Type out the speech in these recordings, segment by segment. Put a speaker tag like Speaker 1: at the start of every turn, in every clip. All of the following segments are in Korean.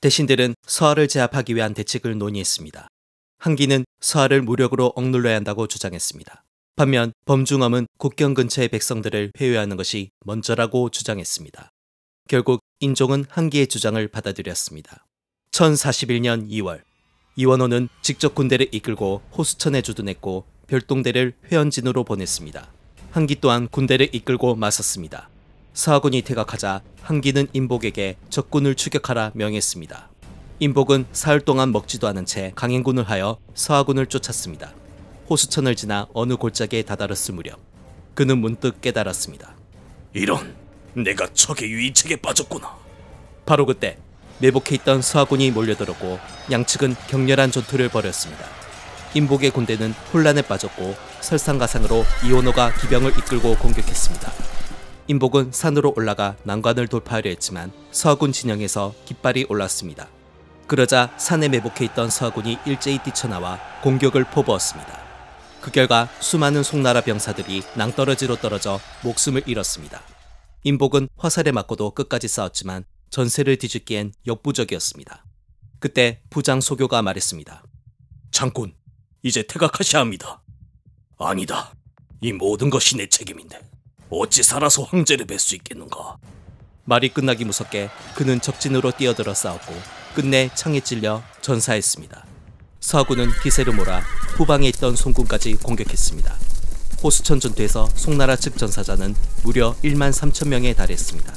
Speaker 1: 대신들은 서하를 제압하기 위한 대책을 논의했습니다. 한기는 서하를 무력으로 억눌러야 한다고 주장했습니다. 반면 범중엄은 국경 근처의 백성들을 회유하는 것이 먼저라고 주장했습니다. 결국 인종은 한기의 주장을 받아들였습니다. 1041년 2월, 이원호는 직접 군대를 이끌고 호수천에 주둔했고 별동대를 회원진으로 보냈습니다. 한기 또한 군대를 이끌고 맞섰습니다. 서하군이 퇴각하자 한기는 인복에게 적군을 추격하라 명했습니다. 인복은 사흘 동안 먹지도 않은 채 강행군을 하여 서하군을 쫓았습니다. 호수천을 지나 어느 골짜기에 다다랐을 무렵 그는 문득 깨달았습니다.
Speaker 2: 이런, 내가 적의 유의책에 빠졌구나.
Speaker 1: 바로 그때 매복해 있던 서하군이 몰려들었고 양측은 격렬한 전투를 벌였습니다. 인복의 군대는 혼란에 빠졌고 설상가상으로 이원호가 기병을 이끌고 공격했습니다. 인복은 산으로 올라가 난관을 돌파하려 했지만 서하군 진영에서 깃발이 올랐습니다. 그러자 산에 매복해 있던 서하군이 일제히 뛰쳐나와 공격을 포부었습니다. 그 결과 수많은 송나라 병사들이 낭떠러지로 떨어져 목숨을 잃었습니다. 인복은 화살에 맞고도 끝까지 싸웠지만 전세를 뒤집기엔 역부족이었습니다. 그때 부장 소교가 말했습니다.
Speaker 2: 장군, 이제 퇴각하셔야 합니다. 아니다. 이 모든 것이 내 책임인데 어찌 살아서 황제를 뵐 수 있겠는가.
Speaker 1: 말이 끝나기 무섭게 그는 적진으로 뛰어들어 싸웠고 끝내 창에 찔려 전사했습니다. 서하군은 기세를 몰아 후방에 있던 송군까지 공격했습니다. 호수천 전투에서 송나라 측 전사자는 무려 1만 3천 명에 달했습니다.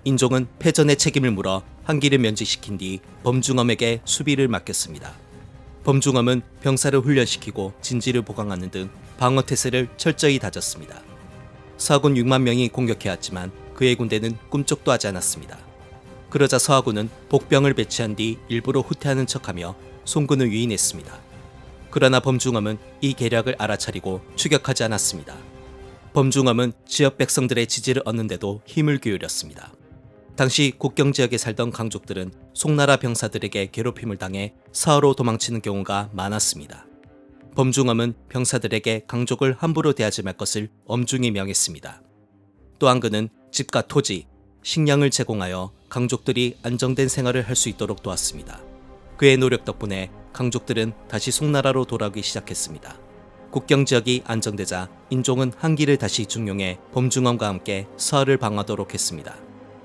Speaker 1: 인종은 패전의 책임을 물어 한기를 면직시킨 뒤 범중엄에게 수비를 맡겼습니다. 범중엄은 병사를 훈련시키고 진지를 보강하는 등 방어태세를 철저히 다졌습니다. 서하군 6만 명이 공격해왔지만 그의 군대는 꿈쩍도 하지 않았습니다. 그러자 서하군은 복병을 배치한 뒤 일부러 후퇴하는 척하며 송군을 유인했습니다. 그러나 범중엄은 이 계략을 알아차리고 추격하지 않았습니다. 범중엄은 지역 백성들의 지지를 얻는데도 힘을 기울였습니다. 당시 국경지역에 살던 강족들은 송나라 병사들에게 괴롭힘을 당해 서하로 도망치는 경우가 많았습니다. 범중엄은 병사들에게 강족을 함부로 대하지 말 것을 엄중히 명했습니다. 또한 그는 집과 토지, 식량을 제공하여 강족들이 안정된 생활을 할 수 있도록 도왔습니다. 그의 노력 덕분에 강족들은 다시 송나라로 돌아오기 시작했습니다. 국경지역이 안정되자 인종은 한기를 다시 중용해 범중엄과 함께 서하를 방어하도록 했습니다.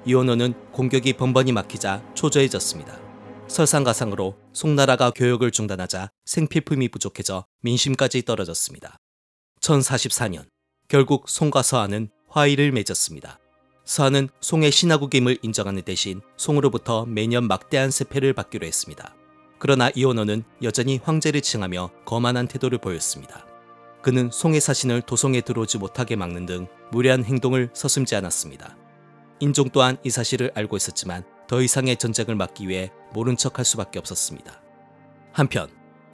Speaker 1: 이원호는 공격이 번번이 막히자 초조해졌습니다. 설상가상으로 송나라가 교역을 중단하자 생필품이 부족해져 민심까지 떨어졌습니다. 1044년, 결국 송과 서하는 화의를 맺었습니다. 서하는 송의 신하국임을 인정하는 대신 송으로부터 매년 막대한 세패를 받기로 했습니다. 그러나 이원호는 여전히 황제를 칭하며 거만한 태도를 보였습니다. 그는 송의 사신을 도성에 들어오지 못하게 막는 등 무례한 행동을 서슴지 않았습니다. 인종 또한 이 사실을 알고 있었지만 더 이상의 전쟁을 막기 위해 모른 척할 수밖에 없었습니다. 한편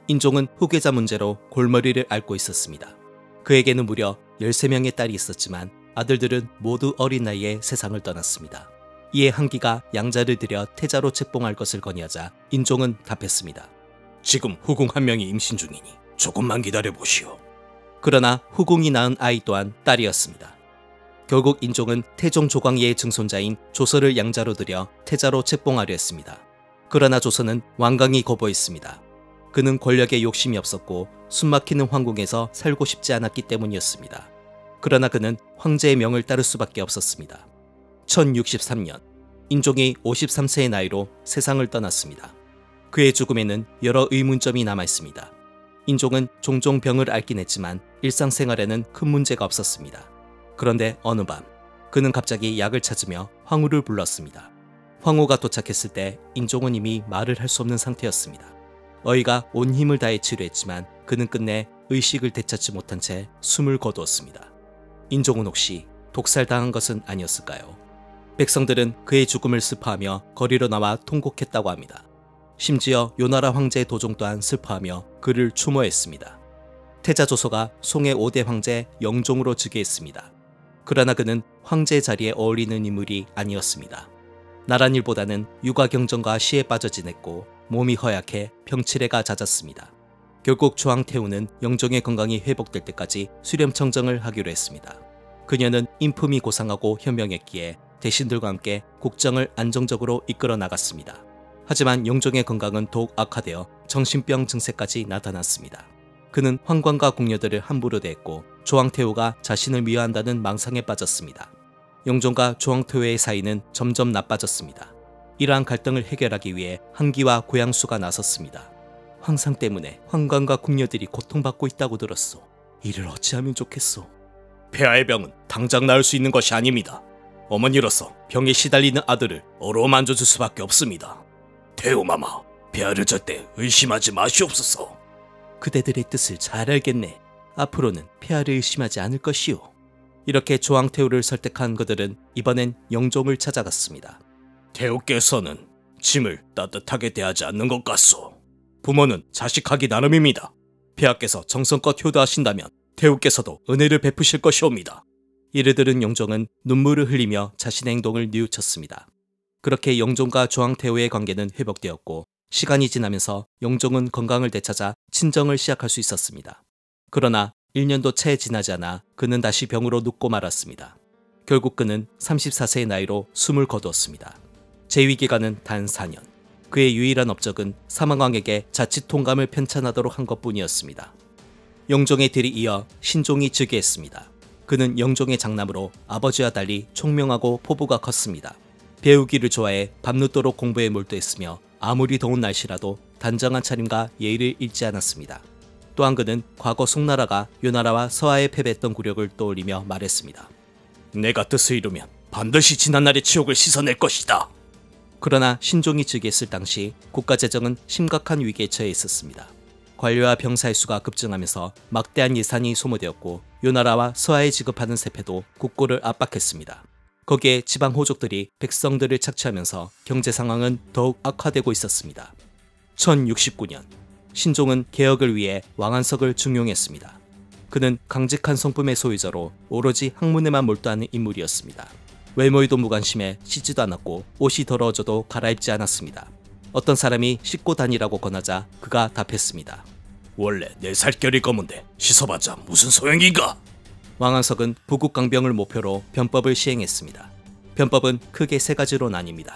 Speaker 1: 인종은 후계자 문제로 골머리를 앓고 있었습니다. 그에게는 무려 13명의 딸이 있었지만 아들들은 모두 어린 나이에 세상을 떠났습니다. 이에 한기가 양자를 들여 태자로 책봉할 것을 건의하자 인종은 답했습니다.
Speaker 2: 지금 후궁 한 명이 임신 중이니 조금만 기다려보시오.
Speaker 1: 그러나 후궁이 낳은 아이 또한 딸이었습니다. 결국 인종은 태종 조광예의 증손자인 조서를 양자로 들여 태자로 책봉하려 했습니다. 그러나 조서는 완강히 거부했습니다. 그는 권력에 욕심이 없었고 숨막히는 황궁에서 살고 싶지 않았기 때문이었습니다. 그러나 그는 황제의 명을 따를 수밖에 없었습니다. 1063년, 인종이 53세의 나이로 세상을 떠났습니다. 그의 죽음에는 여러 의문점이 남아있습니다. 인종은 종종 병을 앓긴 했지만 일상생활에는 큰 문제가 없었습니다. 그런데 어느 밤, 그는 갑자기 약을 찾으며 황후를 불렀습니다. 황후가 도착했을 때 인종은 이미 말을 할 수 없는 상태였습니다. 어이가 온 힘을 다해 치료했지만 그는 끝내 의식을 되찾지 못한 채 숨을 거두었습니다. 인종은 혹시 독살당한 것은 아니었을까요? 백성들은 그의 죽음을 슬퍼하며 거리로 나와 통곡했다고 합니다. 심지어 요나라 황제의 도종 또한 슬퍼하며 그를 추모했습니다. 태자 조서가 송의 5대 황제 영종으로 즉위했습니다. 그러나 그는 황제 자리에 어울리는 인물이 아니었습니다. 나란 일보다는 육아 경전과 시에 빠져 지냈고 몸이 허약해 병치레가 잦았습니다. 결국 조항태후는 영종의 건강이 회복될 때까지 수렴청정을 하기로 했습니다. 그녀는 인품이 고상하고 현명했기에 대신들과 함께 국정을 안정적으로 이끌어 나갔습니다. 하지만 영종의 건강은 더욱 악화되어 정신병 증세까지 나타났습니다. 그는 황관과 궁녀들을 함부로 대했고 조항태후가 자신을 미워한다는 망상에 빠졌습니다. 영종과 조항태후의 사이는 점점 나빠졌습니다. 이러한 갈등을 해결하기 위해 한기와 고양수가 나섰습니다. 황상 때문에 황관과 궁녀들이 고통받고 있다고 들었소. 이를 어찌하면 좋겠소?
Speaker 2: 폐하의 병은 당장 나을 수 있는 것이 아닙니다. 어머니로서 병에 시달리는 아들을 어루만져줄 수밖에 없습니다. 태후마마, 폐하를 절대 의심하지 마시옵소서.
Speaker 1: 그대들의 뜻을 잘 알겠네. 앞으로는 폐하를 의심하지 않을 것이오. 이렇게 조항태후를 설득한 그들은 이번엔 영종을 찾아갔습니다.
Speaker 2: 태후께서는 짐을 따뜻하게 대하지 않는 것 같소. 부모는 자식하기 나름입니다. 폐하께서 정성껏 효도하신다면 태후께서도 은혜를 베푸실 것이옵니다.
Speaker 1: 이를 들은 영종은 눈물을 흘리며 자신의 행동을 뉘우쳤습니다. 그렇게 영종과 조항태후의 관계는 회복되었고 시간이 지나면서 영종은 건강을 되찾아 친정을 시작할 수 있었습니다. 그러나 1년도 채 지나지 않아 그는 다시 병으로 눕고 말았습니다. 결국 그는 34세의 나이로 숨을 거두었습니다. 재위기간은 단 4년. 그의 유일한 업적은 사망왕에게 자칫 통감을 편찬하도록 한 것뿐이었습니다. 영종의 뒤를 이어 신종이 즉위했습니다. 그는 영종의 장남으로 아버지와 달리 총명하고 포부가 컸습니다. 배우기를 좋아해 밤늦도록 공부에 몰두했으며 아무리 더운 날씨라도 단정한 차림과 예의를 잃지 않았습니다. 또한 그는 과거 송나라가 요나라와 서하에 패배했던 굴욕을 떠올리며 말했습니다.
Speaker 2: 내가 뜻을 이루면 반드시 지난날의 치욕을 씻어낼 것이다.
Speaker 1: 그러나 신종이 즉위했을 당시 국가재정은 심각한 위기에 처해 있었습니다. 관료와 병사의 수가 급증하면서 막대한 예산이 소모되었고 요나라와 서하에 지급하는 세패도 국고를 압박했습니다. 거기에 지방 호족들이 백성들을 착취하면서 경제 상황은 더욱 악화되고 있었습니다. 1069년 신종은 개혁을 위해 왕안석을 중용했습니다. 그는 강직한 성품의 소유자로 오로지 학문에만 몰두하는 인물이었습니다. 외모에도 무관심해 씻지도 않았고 옷이 더러워져도 갈아입지 않았습니다. 어떤 사람이 씻고 다니라고 권하자 그가 답했습니다.
Speaker 2: 원래 내 살결이 검은데 씻어봤자 무슨 소용인가?
Speaker 1: 왕안석은 부국강병을 목표로 변법을 시행했습니다. 변법은 크게 세 가지로 나뉩니다.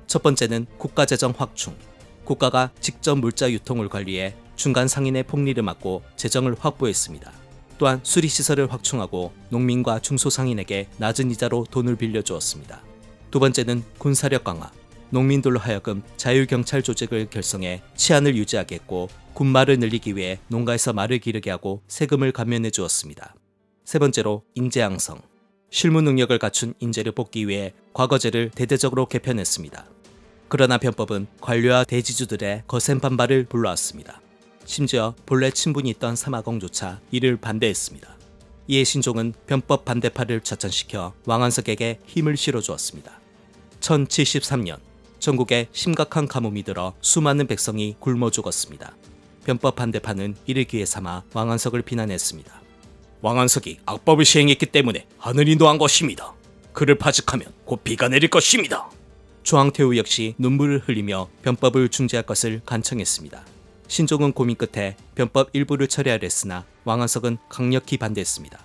Speaker 1: 첫 번째는 국가재정 확충. 국가가 직접 물자 유통을 관리해 중간 상인의 폭리를 막고 재정을 확보했습니다. 또한 수리시설을 확충하고 농민과 중소상인에게 낮은 이자로 돈을 빌려주었습니다. 두 번째는 군사력 강화. 농민들로 하여금 자율경찰 조직을 결성해 치안을 유지하게 했고 군말을 늘리기 위해 농가에서 말을 기르게 하고 세금을 감면해 주었습니다. 세 번째로 인재 양성. 실무 능력을 갖춘 인재를 뽑기 위해 과거제를 대대적으로 개편했습니다. 그러나 변법은 관료와 대지주들의 거센 반발을 불러왔습니다. 심지어 본래 친분이 있던 사마공조차 이를 반대했습니다. 이에 신종은 변법 반대파를 좌천시켜 왕안석에게 힘을 실어주었습니다. 1073년 전국에 심각한 가뭄이 들어 수많은 백성이 굶어 죽었습니다. 변법 반대파는 이를 기회 삼아 왕안석을 비난했습니다.
Speaker 2: 왕안석이 악법을 시행했기 때문에 하늘이 노한 것입니다. 그를 파직하면 곧 비가 내릴 것입니다.
Speaker 1: 조항태후 역시 눈물을 흘리며 변법을 중지할 것을 간청했습니다. 신종은 고민 끝에 변법 일부를 처리하려 했으나 왕안석은 강력히 반대했습니다.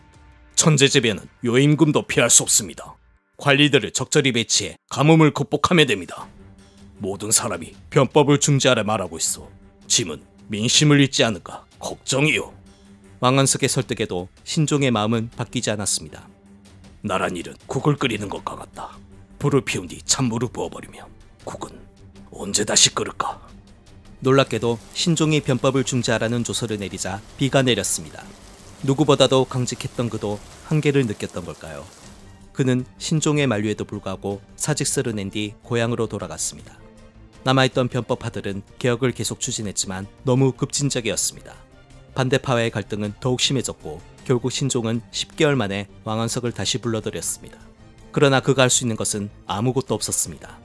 Speaker 2: 천재지변은 요임금도 피할 수 없습니다. 관리들을 적절히 배치해 가뭄을 극복하면 됩니다. 모든 사람이 변법을 중지하라 말하고 있어. 짐은 민심을 잃지 않을까 걱정이요.
Speaker 1: 왕안석의 설득에도 신종의 마음은 바뀌지 않았습니다.
Speaker 2: 나란 일은 국을 끓이는 것과 같다. 불을 피운 뒤 찬물을 부어버리면 국은 언제 다시 끓을까?
Speaker 1: 놀랍게도 신종이 변법을 중지하라는 조서를 내리자 비가 내렸습니다. 누구보다도 강직했던 그도 한계를 느꼈던 걸까요? 그는 신종의 만류에도 불구하고 사직서를 낸 뒤 고향으로 돌아갔습니다. 남아있던 변법파들은 개혁을 계속 추진했지만 너무 급진적이었습니다. 반대파와의 갈등은 더욱 심해졌고 결국 신종은 10개월 만에 왕안석을 다시 불러들였습니다. 그러나 그가 할 수 있는 것은 아무것도 없었습니다.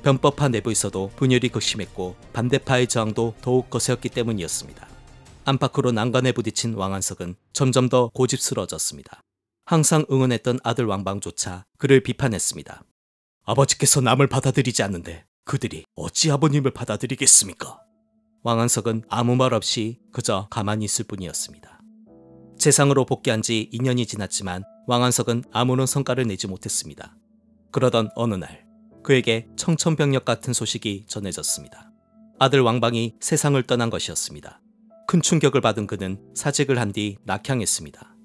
Speaker 1: 변법파 내부에서도 분열이 극심했고 반대파의 저항도 더욱 거세었기 때문이었습니다. 안팎으로 난관에 부딪힌 왕안석은 점점 더 고집스러워졌습니다. 항상 응원했던 아들 왕방조차 그를 비판했습니다.
Speaker 2: 아버지께서 남을 받아들이지 않는데 그들이 어찌 아버님을 받아들이겠습니까?
Speaker 1: 왕안석은 아무 말 없이 그저 가만히 있을 뿐이었습니다. 재상으로 복귀한 지 2년이 지났지만 왕안석은 아무런 성과를 내지 못했습니다. 그러던 어느 날 그에게 청천벽력 같은 소식이 전해졌습니다. 아들 왕방이 세상을 떠난 것이었습니다. 큰 충격을 받은 그는 사직을 한 뒤 낙향했습니다.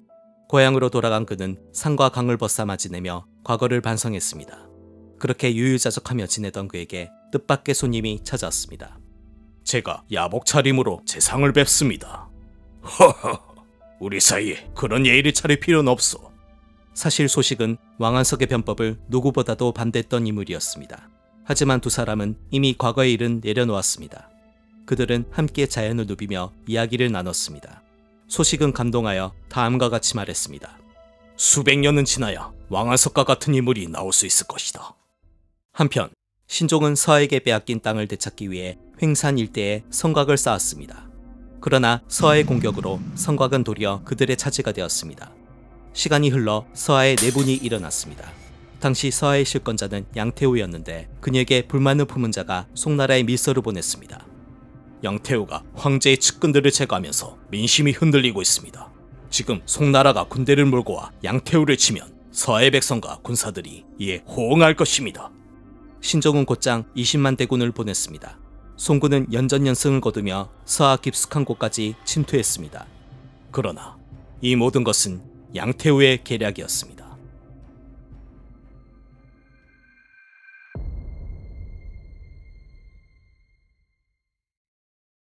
Speaker 1: 고향으로 돌아간 그는 산과 강을 벗삼아 지내며 과거를 반성했습니다. 그렇게 유유자적하며 지내던 그에게 뜻밖의 손님이 찾아왔습니다.
Speaker 2: 제가 야복 차림으로 재상을 뵙습니다. 허허, 우리 사이에 그런 예의를 차릴 필요는 없어.
Speaker 1: 사실 소식은 왕한석의 변법을 누구보다도 반대했던 인물이었습니다. 하지만 두 사람은 이미 과거의 일은 내려놓았습니다. 그들은 함께 자연을 누비며 이야기를 나눴습니다. 소식은 감동하여 다음과 같이 말했습니다.
Speaker 2: 수백 년은 지나야 왕한석과 같은 인물이 나올 수 있을 것이다.
Speaker 1: 한편 신종은 서하에게 빼앗긴 땅을 되찾기 위해 횡산 일대에 성곽을 쌓았습니다. 그러나 서하의 공격으로 성곽은 도리어 그들의 차지가 되었습니다. 시간이 흘러 서하의 내분이 일어났습니다. 당시 서하의 실권자는 양태우였는데 그녀에게 불만을 품은 자가 송나라에 밀서를 보냈습니다.
Speaker 2: 양태우가 황제의 측근들을 제거하면서 민심이 흔들리고 있습니다. 지금 송나라가 군대를 몰고 와 양태우를 치면 서하의 백성과 군사들이 이에 호응할 것입니다.
Speaker 1: 신종은 곧장 20만 대군을 보냈습니다. 송군은 연전연승을 거두며 서하 깊숙한 곳까지 침투했습니다.
Speaker 2: 그러나 이 모든 것은 양태우의 계략이었습니다.